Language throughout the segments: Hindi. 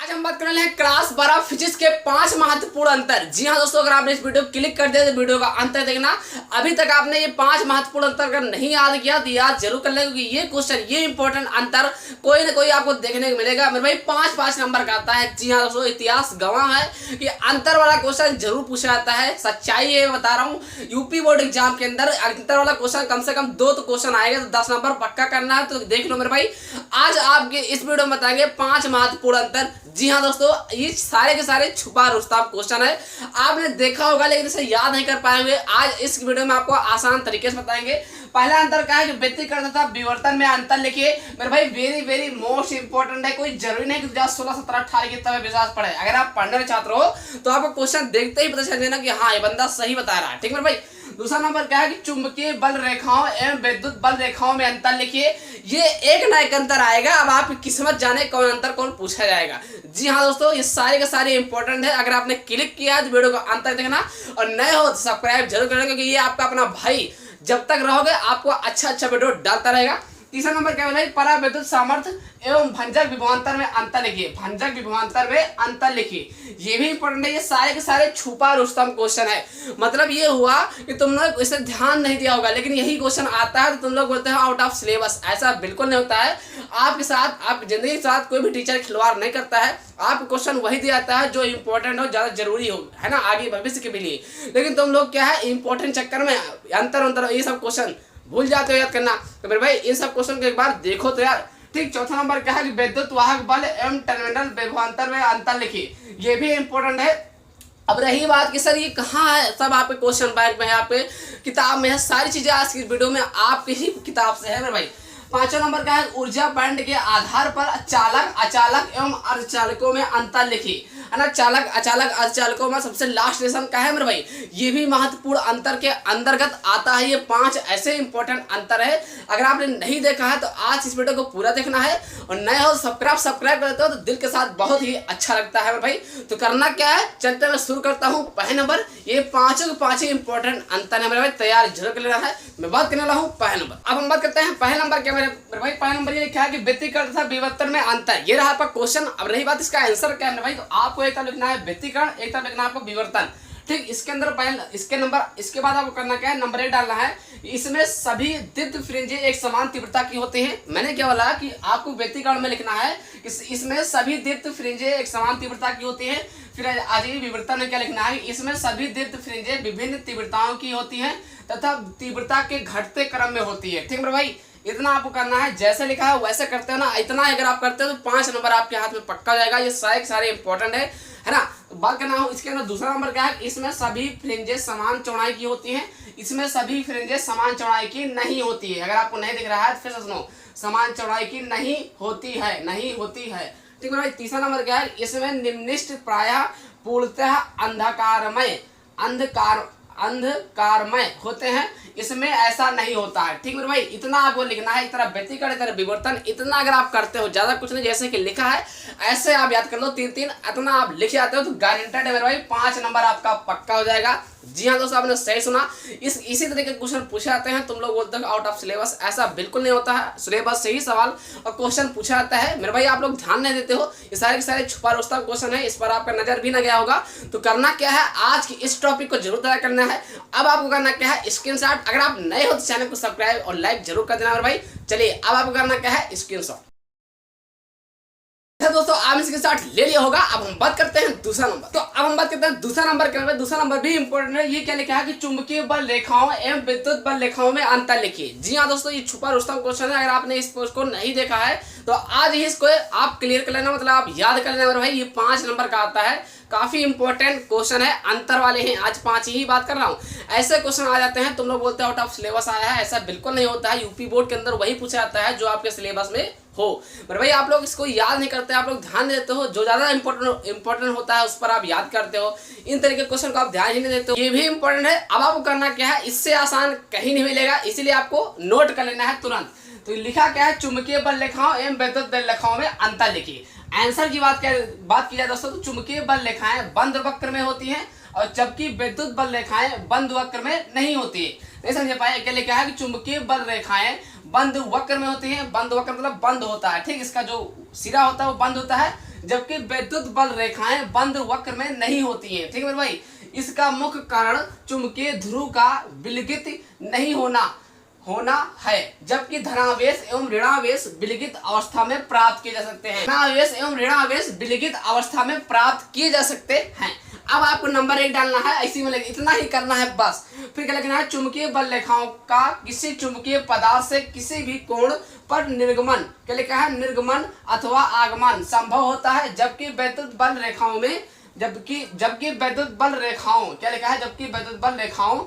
आज हम बात करने हैं क्लास 12 फिजिक्स के 5 महत्वपूर्ण अंतर। जी हाँ दोस्तों, अगर आपने इस वीडियो को क्लिक कर दिया तो वीडियो का अंतर देखना। अभी तक आपने ये 5 महत्वपूर्ण अंतर अगर नहीं याद किया तो याद जरूर कर लें, क्योंकि ये क्वेश्चन, ये इंपॉर्टेंट अंतर कोई ना कोई आपको देखने को मिलेगा। मेरे भाई 5-5 नंबर का आता है। जी हाँ दोस्तों, इतिहास गवाह है कि अंतर वाला क्वेश्चन जरूर पूछा जाता है। सच्चाई है, बता रहा हूँ। यूपी बोर्ड एग्जाम के अंदर अंतर वाला क्वेश्चन कम से कम 2 तो क्वेश्चन आएगा, तो 10 नंबर पक्का करना है। तो देख लो मेरे भाई, आज आपके इस वीडियो में बताएंगे 5 महत्वपूर्ण अंतर। जी हाँ दोस्तों, ये सारे के सारे छुपा रुस्तम क्वेश्चन है। आपने देखा होगा लेकिन इसे याद नहीं कर पाएंगे। आज इस वीडियो में आपको आसान तरीके से बताएंगे। पहला अंतर क्या है कि व्यतिकरण तथा विवर्तन में अंतर लिखिए। मेरे भाई वेरी वेरी मोस्ट इंपॉर्टेंट है। कोई जरूरी नहीं कि 16, 17, 18 की तब विश्वास पड़े। अगर आप पढ़ने वाले छात्र हो तो आपको क्वेश्चन देखते ही पता चल जाना कि हाँ, ये बंदा सही बता रहा है। ठीक है भाई। दूसरा नंबर क्या है कि चुंबकीय बल रेखाओं एवं विद्युत बल रेखाओं में अंतर लिखिए। ये एक ना एक अंतर आएगा। अब आप किस्मत जाने कौन अंतर कौन पूछा जाएगा। जी हाँ दोस्तों, ये सारे के सारे इंपॉर्टेंट है। अगर आपने क्लिक किया है तो वीडियो का अंतर देखना, और नए हो तो सब्सक्राइब जरूर करना, क्योंकि ये आपका अपना भाई जब तक रहोगे आपको अच्छा वीडियो डालता रहेगा। तीसरा नंबर क्या है, पराविद्युत सामर्थ्य एवं भंजक विभवांतर में अंतर लिखिए। भंजक विभवांतर में अंतर लिखिए, ये भी इंपॉर्टेंट है। ये सारे के सारे छुपा रुस्तम क्वेश्चन है। मतलब ये हुआ कि तुम लोग इसे ध्यान नहीं दिया होगा, लेकिन यही क्वेश्चन आता है तो तुम लोग बोलते हैं आउट ऑफ सिलेबस। ऐसा बिल्कुल नहीं होता है। आपके साथ, आप जिंदगी के साथ कोई भी टीचर खिलवाड़ नहीं करता है। आपको क्वेश्चन वही दिया जाता है जो इंपॉर्टेंट हो, ज्यादा जरूरी हो, है ना, आगे भविष्य के लिए। लेकिन तुम लोग क्या है, इंपॉर्टेंट चक्कर में अंतर ये सब क्वेश्चन भूल जाते हो याद करना। तो मेरे भाई इन सब क्वेश्चन को एक बार देखो तो यार। ठीक। चौथा नंबर क्या है कि विद्युत वाहक बल एवं टर्मिनल विभवांतर में अंतर लिखिए। ये भी इंपॉर्टेंट है। अब रही बात कि सर ये कहाँ है, सब आपके क्वेश्चन बैंक में है, आपके किताब में है। सारी चीजें आज की वीडियो में आपकी ही किताब से है मेरे भाई। पांचवा नंबर क्या है, ऊर्जा बैंड के आधार पर चालक, अचालक एवं अर्धचालकों में अंतर लिखिए। है ना, चालक, अचालक, अर्धचालकों में सबसे लास्ट लेसन का है मेरे भाई। ये भी महत्वपूर्ण अंतर के अंतर्गत आता है। ये 5 ऐसे इंपॉर्टेंट अंतर है। अगर आपने नहीं देखा है तो आज इस वीडियो को पूरा देखना है, और नए हो सब्सक्राइब करते हो तो दिल के साथ बहुत ही अच्छा लगता है मेरे भाई। तो करना क्या है, चलते मैं शुरू करता हूँ। पहले नंबर, ये 5 इंपॉर्टेंट अंतर है मेरे भाई, तैयार जरूर कर लेना है। मैं बात करने वाला हूँ पहले नंबर। अब हम बात करते हैं पहले नंबर क्या मेरे भाई। पहला नंबर ये लिखा है कि व्यतिकरण तथा विवर्तन में अंतर। ये रहा आपका क्वेश्चन। अब रही बात इसका आंसर क्या है मेरे भाई, तो आपको एक तरफ लिखना है व्यतिकरण, एक तरफ लिखना है आपको विवर्तन। ठीक। इसके अंदर पहले इसके नंबर, इसके बाद आपको करना क्या है, नंबर 1 डालना है। इसमें सभी दीप्त फ्रिंजें एक समान तीव्रता की होती हैं। मैंने क्या बोला कि आपको व्यतिकरण में लिखना है इसमें सभी दीप्त फ्रिंजें एक समान तीव्रता की होती हैं। फिर आज विवर्तन में क्या लिखना है, इसमें सभी दीप्त फ्रिंजें विभिन्न तीव्रताओं की होती हैं तथा तीव्रता के घटते क्रम में होती है। ठीक मेरे भाई, इतना आपको करना है। जैसे लिखा है वैसे करते हो ना, इतना अगर आप करते हो तो 5 नंबर आपके हाथ में पक्का जाएगा। ये सारे इंपॉर्टेंट है ना। बात करना हो इसके अंदर दूसरा नंबर क्या है, इसमें सभी फ्रिंजें समान चौड़ाई की होती हैं। इसमें सभी फ्रिंजें समान चौड़ाई की नहीं होती है। अगर आपको नहीं दिख रहा है तो फिर से सुनो, समान चौड़ाई की नहीं होती है, नहीं होती है। ठीक है भाई। तीसरा नंबर क्या है, इसमें निम्नलिखित प्रायः पूर्णतः अंधकारमय होते हैं। इसमें ऐसा नहीं होता है। ठीक है भाई, इतना आपको लिखना है। इतना व्यतिकरण, इतना विवर्तन, इतना अगर आप करते हो, ज्यादा कुछ नहीं, जैसे कि लिखा है ऐसे आप याद कर लो। 3-3 इतना आप लिख जाते हो तो गारंटेड है मेरे भाई 5 नंबर आपका पक्का हो जाएगा। जी हाँ दोस्तों, आपने सही सुना। इसी तरीके के क्वेश्चन पूछे जाते हैं। तुम लोग बोलते हो आउट ऑफ सिलेबस, ऐसा बिल्कुल नहीं होता है। सिलेबस से ही सवाल और क्वेश्चन पूछा जाता है मेरे भाई। आप लोग ध्यान नहीं देते हो। ये सारे के सारे छुपा रुस्तम क्वेश्चन है, इस पर आपका नजर भी ना गया होगा। तो करना क्या है, आज की इस टॉपिक को जरूर तैयार करना है। अब आपको करना क्या है, स्क्रीनशॉट। अगर आप नए हो तो चैनल को सब्सक्राइब और लाइक जरूर कर देना मेरे भाई। चलिए अब आपको करना क्या है, स्क्रीनशॉट। दोस्तों आप इसके साथ ले लिया होगा। अब हम बात करते हैं दूसरा नंबर। तो अब हम बात करते हैं दूसरा नंबर के बारे में। दूसरा नंबर भी इंपॉर्टेंट है। ये क्या लिखा है कि चुंबकीय बल रेखाओं एवं विद्युत बल रेखाओं में अंतर लिखिए। जी हाँ दोस्तों, ये छुपा रुस्तम क्वेश्चन है। अगर आपने इस को नहीं देखा है तो आज ही इसको आप क्लियर कर लेना, मतलब आप याद कर लेना मेरे भाई। ये 5 नंबर का आता है। काफी इंपॉर्टेंट क्वेश्चन है, अंतर वाले हैं। आज 5 ही बात कर रहा हूँ। ऐसे क्वेश्चन आ जाते हैं, तुम लोग बोलते हो आउट ऑफ सिलेबस आया है, ऐसा बिल्कुल नहीं होता है। यूपी बोर्ड के अंदर वही पूछा जाता है जो आपके सिलेबस में हो। पर भाई आप लोग इसको याद नहीं करते, आप लोग ध्यान नहीं देते हो। जो ज्यादा इंपॉर्टेंट होता है उस पर आप याद करते हो। इन तरीके के क्वेश्चन को आप ध्यान ही नहीं देते हो। ये भी इंपॉर्टेंट है। अब आपको करना क्या है, इससे आसान कहीं नहीं मिलेगा, इसीलिए आपको नोट कर लेना है तुरंत। तो लिखा क्या है, चुंबकीय बल रेखाओं एवं विद्युत बल रेखाओं में अंतर लिखिए। आंसर की बात की जाए दोस्तों, तो चुंबकीय बल रेखाएं बंद वक्र में होती हैं, और जबकि विद्युत बल रेखाएं बंद वक्र में नहीं होती है। नहीं समझ पाए, क्या लिखा है कि चुंबकीय बल रेखाएं बंद वक्र में होती हैं। बंद वक्र मतलब बंद होता है। ठीक, इसका जो सिरा होता है वो बंद होता है, जबकि वैद्युत बल रेखाएं बंद वक्र में नहीं होती हैं। ठीक है मेरे भाई, इसका मुख्य कारण चुंबकीय ध्रुव का विलगित नहीं होना है, जबकि धनावेश एवं ऋणावेश विलगित अवस्था में प्राप्त किए जा सकते हैं। धनावेश एवं ऋणावेश विलगित अवस्था में प्राप्त किए जा सकते हैं। अब आपको नंबर 1 डालना है, ऐसी में इतना ही करना है बस। फिर क्या लिखना है, चुंबकीय बल रेखाओं का किसी चुंबकीय पदार्थ से किसी भी कोण पर निर्गमन, क्या लिखा है, निर्गमन अथवा आगमन संभव होता है, जबकि वैद्युत बल रेखाओं में जबकि वैद्युत बल रेखाओं, क्या लिखा है, जबकि वैद्युत बल रेखाओं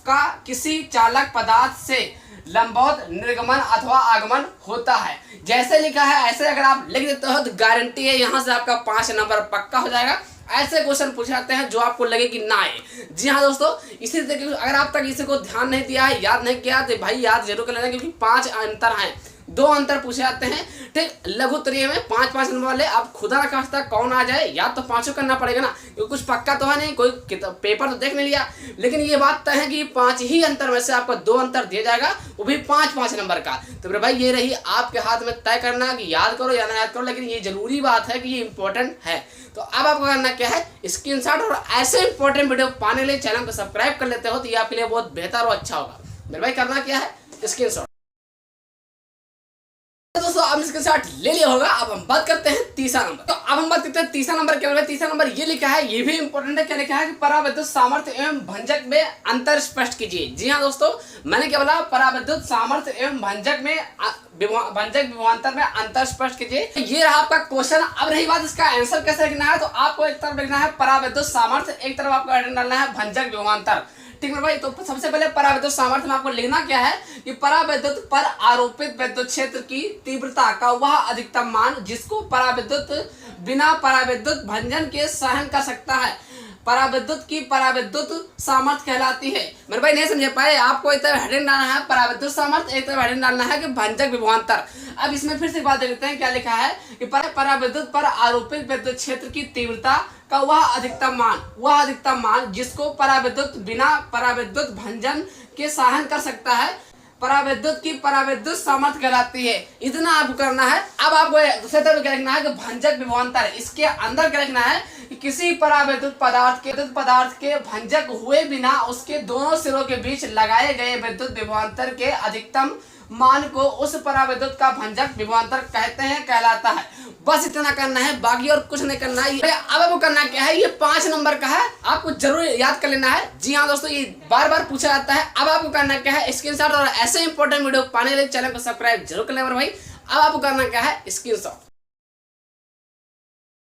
का किसी चालक पदार्थ से लंबवत निर्गमन अथवा आगमन होता है। जैसे लिखा है ऐसे अगर आप लिख देते हो तो गारंटी है यहाँ से आपका 5 नंबर पक्का हो जाएगा। ऐसे क्वेश्चन पूछ जाते हैं जो आपको लगे कि ना आए। जी हाँ दोस्तों, इसी तरीके अगर आप तक इसी को ध्यान नहीं दिया है, याद नहीं किया, तो भाई याद जरूर कर लेना, क्योंकि 5 अंतर हैं, 2 अंतर पूछे जाते हैं। ठीक, लघु उत्तरीय में 5-5 नंबर वाले, आप खुदा ना खास्ता कौन आ जाए, याद तो 5 करना पड़ेगा ना, क्योंकि कुछ पक्का तो है नहीं, कोई पेपर तो देख नहीं लिया, लेकिन ये बात तय है कि 5 ही अंतर में से आपको 2 अंतर दिया जाएगा, वो भी 5-5 नंबर का। तो मेरे भाई ये रही आपके हाथ में तय करना कि याद करो या ना याद करो, लेकिन ये जरूरी बात है कि ये इंपॉर्टेंट है। तो अब आपको करना क्या है, स्क्रीनशॉट, और ऐसे इंपॉर्टेंट वीडियो पाने के लिए चैनल को सब्सक्राइब कर लेते हो तो ये आपके लिए बहुत बेहतर और अच्छा होगा। मेरे भाई करना क्या है, स्क्रीनशॉट। दोस्तों अब इसके साथ ले लिया होगा। अब हम बात करते हैं तीसरा नंबर। तो अब हम बात करते हैं तीसरा नंबर क्या है। तीसरा नंबर ये लिखा है, ये भी इंपॉर्टेंट है। क्या लिखा है कि पराविद्युत सामर्थ्य एवं भंजक में अंतर स्पष्ट कीजिए। जी हाँ दोस्तों, मैंने क्या बोला, पराविद्युत सामर्थ्य एवं भंजक विभवांतर में अंतर स्पष्ट कीजिए। ये रहा आपका क्वेश्चन। अब रही बात इसका आंसर कैसे लिखना है, तो आपको एक तरफ लिखना है पराविद्युत सामर्थ्य, एक तरफ आपको डालना है भंजक विभवांतर। ठीक है भाई, तो सबसे पहले पराविद्युत सामर्थ्य में आपको लिखना क्या है कि पराविद्युत पर आरोपित विद्युत क्षेत्र की तीव्रता का वह अधिकतम मान जिसको पराविद्युत बिना पराविद्युत भंजन के सहन कर सकता है, पराविद्युत की पराविद्युत सामर्थ्य कहलाती है। मेरे भाई नहीं समझे पाए, आपको एक तरफ हेडिंग डालना है पराविद्युत सामर्थ्य, एक तरफ हेडिंग डालना है कि भंजक विभवांतर। अब इसमें फिर से बात देखते हैं क्या लिखा है कि पराविद्युत पर आरोपित विद्युत क्षेत्र की तीव्रता का वह अधिकतम मान जिसको पराविद्युत बिना पराविद्युत भंजन के सहन कर सकता है, पराविद्युत की पराविद्युत सामर्थ्य कहलाती है। इतना आपको करना है। अब आपको दूसरे तरफ क्या लिखना है कि भंजक विभवांतर, इसके अंदर क्या लिखना है कि किसी पराविद्युत पदार्थ के भंजक हुए बिना उसके दोनों सिरों के बीच लगाए गए विद्युत विभवांतर के अधिकतम मान को उस पराविद्युत का भंजक विभवांतर कहते हैं, कहलाता है। बस इतना करना है, बाकी और कुछ नहीं करना है। अब आपको करना क्या है, ये 5 नंबर का है, आपको जरूर याद कर लेना है। जी हाँ दोस्तों, ये बार बार पूछा जाता है। अब आपको करना क्या है, स्क्रीनशॉट, और ऐसे इंपॉर्टेंट वीडियो पाने के लिए चैनल को सब्सक्राइब जरूर कर लेना भाई। अब आपको करना क्या है, स्क्रीनशॉट।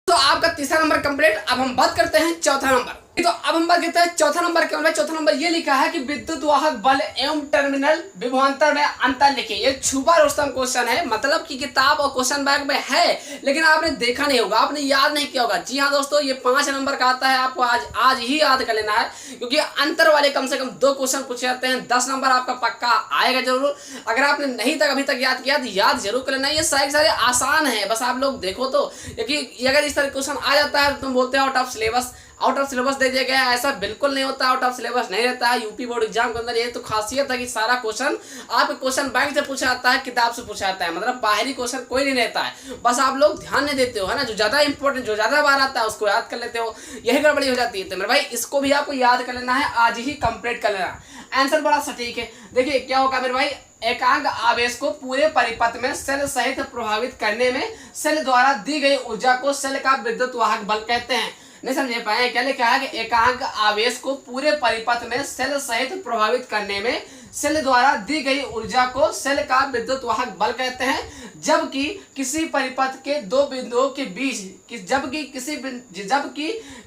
तो आपका तीसरा नंबर कंप्लीट। अब हम बात करते हैं चौथा नंबर। तो अब हम बात करते हैं चौथा नंबर क्या है। चौथा नंबर ये लिखा है कि विद्युत वाहक बल एवं टर्मिनल विभवांतर में अंतर लिखिए। ये छुपा रुस्तम क्वेश्चन है, मतलब कि किताब और क्वेश्चन बैंक में है, लेकिन आपने देखा नहीं होगा, आपने याद नहीं किया होगा। जी हाँ दोस्तों, ये 5 नंबर का आता है, आपको आज ही याद कर लेना है, क्योंकि अंतर वाले कम से कम 2 क्वेश्चन पूछे जाते हैं। 10 नंबर आपका पक्का आएगा जरूर। अगर आपने नहीं तक अभी तक याद किया तो याद जरूर कर लेना। ये सारे आसान है, बस आप लोग देखो तो, क्योंकि अगर इस तरह क्वेश्चन आ जाता है तो तुम बोलते हो आउट ऑफ सिलेबस दे दिया गया है। ऐसा बिल्कुल नहीं होता, आउट ऑफ सिलेबस नहीं रहता है। यूपी बोर्ड एग्जाम के अंदर ये तो खासियत है कि सारा क्वेश्चन आप क्वेश्चन बैंक से पूछा जाता है, किताब से पूछा जाता है, मतलब बाहरी क्वेश्चन कोई नहीं रहता है। बस आप लोग ध्यान नहीं देते हो, है ना, जो ज्यादा इंपॉर्टेंट, जो ज्यादा बार आता है उसको याद कर लेते हो, यही गड़बड़ी हो जाती है। तो मेरे भाई इसको भी आपको याद कर लेना है, आज ही कंप्लीट कर लेना। आंसर बड़ा सटीक है। देखिए क्या होगा मेरे भाई, एकांक आवेश को पूरे परिपथ में सेल सहित प्रभावित करने में सेल द्वारा दी गई ऊर्जा को सेल का विद्युत वाहक बल कहते हैं। नहीं समझे पाए, क्या लिखा है कि एकांक आवेश को पूरे परिपथ में सेल सहित प्रभावित करने में सेल द्वारा दी गई ऊर्जा को सेल का विद्युत वाहक बल कहते हैं, जबकि किसी परिपथ के 2 बिंदुओं के बीच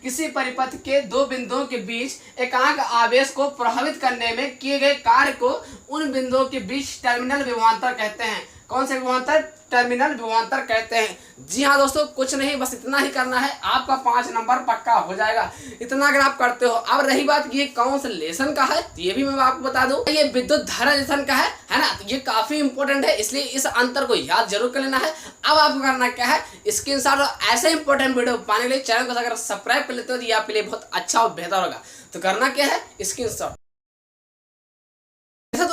किसी परिपथ के 2 बिंदुओं के बीच एकांक आवेश को प्रभावित करने में किए गए कार्य को उन बिंदुओं के बीच टर्मिनल विभवांतर कहते हैं। कौन से विभवांतर, टर्मिनल विभवांतर कहते हैं। जी हाँ दोस्तों, कुछ नहीं, बस इतना ही करना है, आपका 5 नंबर पक्का हो जाएगा। इतना अगर आप करते हो। अब रही बात कि ये कौन से लेसन का है, तो ये भी मैं आपको बता दूं, ये विद्युत धारा लेसन का है ना, तो ये काफी इंपॉर्टेंट है, इसलिए इस अंतर को याद जरूर कर लेना है। अब आपको करना क्या है, स्क्रीनशॉट, और ऐसे इंपॉर्टेंट वीडियो पाने के लिए चैनल को अगर सब्सक्राइब कर लेते हो तो ये आपके लिए बहुत अच्छा और बेहतर होगा। तो करना क्या है, स्क्रीनशॉट।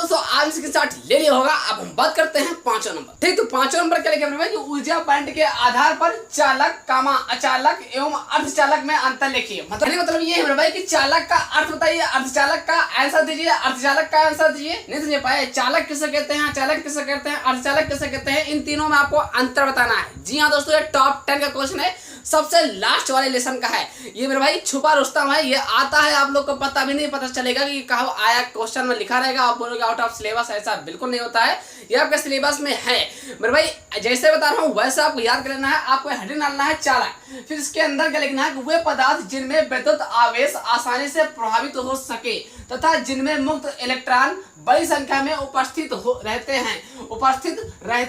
दोस्तों आज इसके साथ ले लिया होगा। अब हम बात करते हैं 5वां नंबर। ठीक, तो 5वां नंबर क्या लिखा है कि ऊर्जा पॉइंट के आधार पर चालक कामा अचालक एवं अर्धचालक में अंतर लिखिए। मतलब ये है मेरे भाई कि चालक का अर्थ बताइए, अर्धचालक का आंसर दीजिए, अर्धचालक का आंसर दीजिए। नहीं समझ पाए, चालक किसे कहते हैं, अचालक किसे कहते हैं, अर्धचालक किसे कहते हैं, इन तीनों में आपको अंतर बताना है। जी हाँ दोस्तों, ये टॉप 10 का क्वेश्चन है, सबसे लास्ट वाले लेसन का है। ये मेरे भाई छुपा रुस्तम है, ये आता है आप लोग को पता भी नहीं पता चलेगा कि कहाँ आया, क्वेश्चन में लिखा रहेगा, आप बोलोगे आउट ऑफ सिलेबस। ऐसा बिल्कुल नहीं होता है, ये आपके सिलेबस में है मेरे भाई। जैसे बता रहा हूँ वैसे आपको याद कर लेना है। आपको हेडिंग डालना है चालक, फिर इसके अंदर क्या लिखना है कि वे पदार्थ जिनमें विद्युत आवेश आसानी से प्रभावित हो सके तथा जिनमें मुक्त इलेक्ट्रॉन बड़ी संख्या में उपस्थित रहते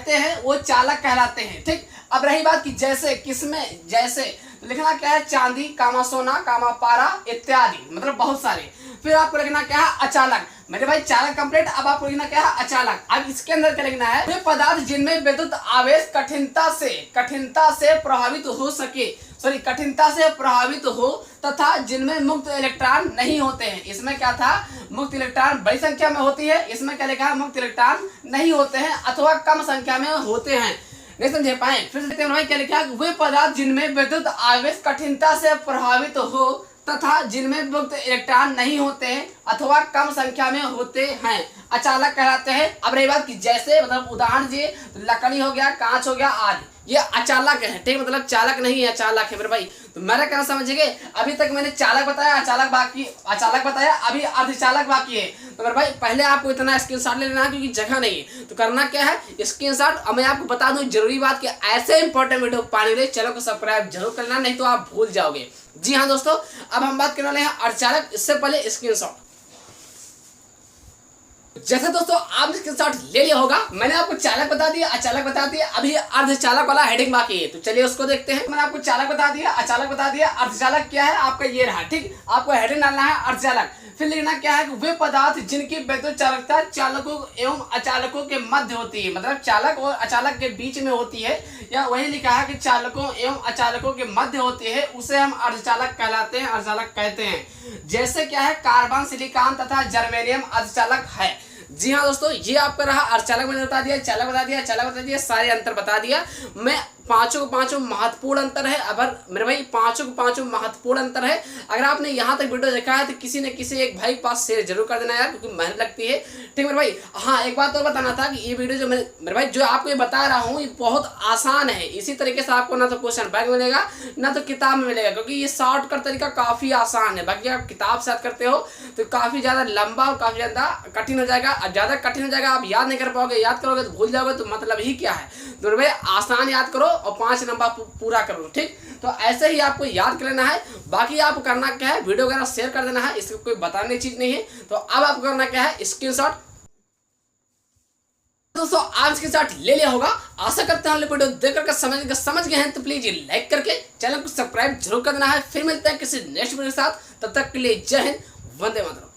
हैं वो चालक कहलाते हैं। ठीक, अब रही बात कि जैसे किसमें, जैसे तो लिखना क्या है, चांदी कामा सोना कामा पारा इत्यादि, मतलब बहुत सारे। फिर आपको लिखना क्या है, अचालक। मेरे भाई चालक कंप्लीट, अब आपको लिखना क्या है, अचालक। अब इसके अंदर क्या लिखना है, वे पदार्थ जिनमें विद्युत आवेश कठिनता से प्रभावित हो सके, कठिनता से प्रभावित हो तथा जिनमें मुक्त इलेक्ट्रॉन नहीं होते हैं। इसमें क्या था, मुक्त इलेक्ट्रॉन बड़ी संख्या में होती है, इसमें क्या लिखा है, मुक्त इलेक्ट्रॉन नहीं होते हैं अथवा कम संख्या में होते हैं। नहीं समझे पाए, फिर देखते हैं क्या लिखा है, वे पदार्थ जिनमें विद्युत आवेश कठिनता से प्रभावित हो तथा जिनमें मुक्त इलेक्ट्रॉन नहीं होते हैं अथवा कम संख्या में होते हैं अचालक कहलाते हैं। अब रही बात कि जैसे, मतलब उदाहरण दिए, तो लकड़ी हो गया, कांच हो गया आदि, ये अचालक है। ठीक, मतलब चालक नहीं है, अचालक है मेरे भाई। तो मेरा कहना समझिए, अभी तक मैंने चालक बताया, अचालक बताया, अभी अर्धचालक बाकी है। तो मेरे भाई पहले आपको इतना स्क्रीनशॉट ले लेना है क्योंकि जगह नहीं है। तो करना क्या है, स्क्रीनशॉट। अब मैं आपको बता दूं जरूरी बात कि ऐसे इंपॉर्टेंट वीडियो पाने के लिए चैनल को सब्सक्राइब जरूर करना, नहीं तो आप भूल जाओगे। जी हाँ दोस्तों, अब हम बात करने वाले हैं अर्धचालक, इससे पहले स्क्रीनशॉट। जैसे दोस्तों आपने स्क्रीनशॉट ले लिया होगा, मैंने आपको चालक बता दिया, अचालक बता दिया, अभी अर्धचालक वाला हेडिंग बाकी है। तो चलिए उसको देखते हैं। मैंने आपको चालक बता दिया, अचालक बता दिया, अर्धचालक क्या है आपका ये रहा। ठीक, आपको हेडिंग डालना है अर्धचालक, फिर लिखना क्या है, वे पदार्थ जिनकी विद्युत चालकता चालकों एवं अचालकों के मध्य होती है, मतलब चालक और अचालक के बीच में होती है, या वही लिखा है कि चालकों एवं अचालकों के मध्य होती है, उसे हम अर्धचालक कहलाते हैं, अर्धचालक कहते हैं। जैसे क्या है, कार्बन, सिलिकॉन तथा जर्मेनियम अर्धचालक है। जी हाँ दोस्तों, ये आपका रहा अर्धचालक। मैंने बता दिया, चालक बता दिया, चालक बता दिया, सारे अंतर बता दिया। मैं पांचों महत्वपूर्ण अंतर है। अगर मेरे भाई पांचों महत्वपूर्ण अंतर है। अगर आपने यहाँ तक वीडियो देखा है तो किसी न किसी एक भाई के पास शेयर जरूर कर देना यार, क्योंकि मेहनत लगती है। ठीक मेरे भाई, हाँ एक बात और बताना था कि ये वीडियो जो मेरे भाई जो आपको ये बता रहा हूँ, ये बहुत आसान है। इसी तरीके से आपको ना तो क्वेश्चन बैंक मिलेगा ना तो किताब में मिलेगा, क्योंकि ये शॉर्टकट तरीका काफी आसान है। बाकी आप किताब से याद करते हो तो काफी ज्यादा लंबा और काफी ज्यादा कठिन हो जाएगा। अब ज्यादा कठिन हो जाएगा, आप याद नहीं कर पाओगे, याद करोगे तो भूल जाओगे, तो मतलब ही क्या है। तो मेरे भाई आसान याद करो और 5 नंबर पूरा करो। ठीक, तो ऐसे ही आपको याद कर लेना है। बाकी आपको करना क्या है, वीडियो वगैरह शेयर कर देना है, इसको कोई बताने की चीज नहीं है। तो अब आपको करना क्या है, स्क्रीनशॉट। दोस्तों आज के साथ ले लिया होगा, आशा करते हैं वीडियो देख करके समझ गए हैं। तो प्लीज लाइक करके चैनल को सब्सक्राइब जरूर कर देना है। फिर मिलते हैं किसी नेक्स्ट वीडियो के साथ, तब तक के लिए जय हिंद, वंदे मातरम।